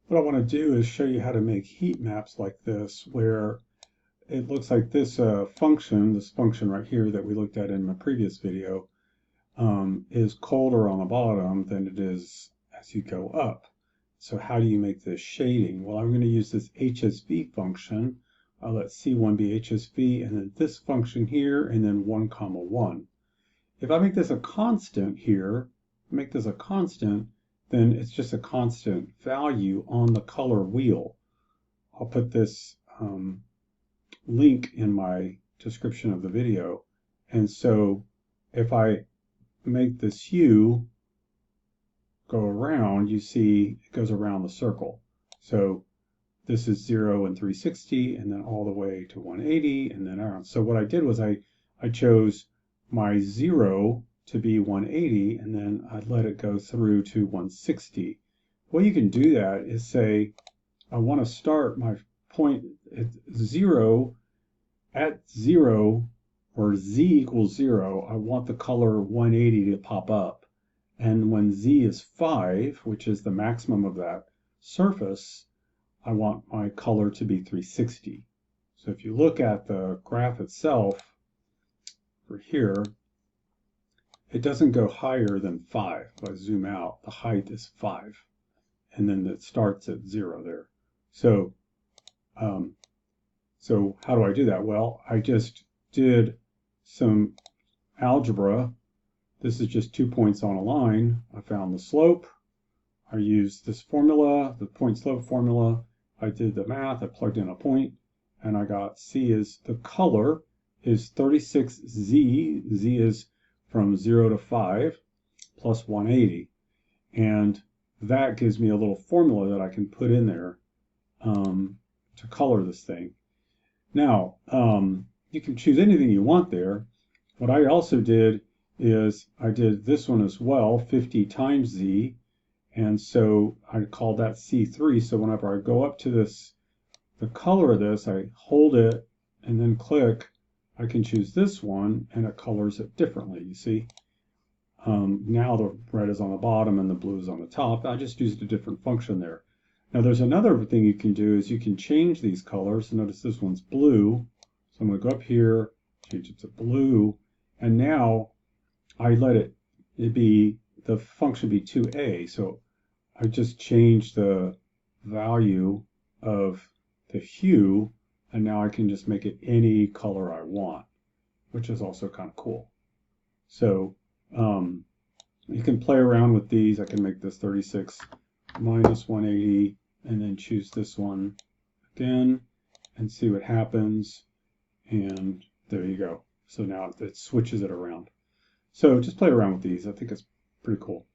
What I want to do is show you how to make heat maps like this, where it looks like this function right here that we looked at in my previous video, is colder on the bottom than it is as you go up. So how do you make this shading? Well, I'm going to use this HSV function. I'll let C1 be HSV, and then this function here, and then 1, comma 1. If I make this a constant here, make this a constant, then it's just a constant value on the color wheel. I'll put this link in my description of the video. And so if I make this hue go around, you see it goes around the circle. So this is 0 and 360, and then all the way to 180, and then around. So what I did was I chose my 0 to be 180, and then I let it go through to 160. The way you can do that is say, I want to start my point at 0, or z equals 0, I want the color 180 to pop up. And when z is 5, which is the maximum of that surface, I want my color to be 360. So if you look at the graph itself, over here, it doesn't go higher than 5. If I zoom out, the height is 5. And then it starts at 0 there. So how do I do that? Well, I just did some algebra. This is just 2 points on a line. I found the slope. I used this formula, the point slope formula. I did the math. I plugged in a point, and I got C is the color is 36Z. Z is from 0 to 5 plus 180. And that gives me a little formula that I can put in there to color this thing. Now, you can choose anything you want there. What I also did is I did this one as well, 50 times Z. And so I called that C3. So whenever I go up to this, the color of this, I hold it and then click. I can choose this one, and it colors it differently, you see. Now the red is on the bottom and the blue is on the top. I just used a different function there. Now there's another thing you can do is you can change these colors. Notice this one's blue. So I'm going to go up here, change it to blue, and now I let it be, the function be 2a. So I just changed the value of the hue, and now I can just make it any color I want, which is also kind of cool. So you can play around with these. I can make this 36 minus 180, and then choose this one again and see what happens. And there you go. So now it switches it around. So just play around with these. I think it's pretty cool.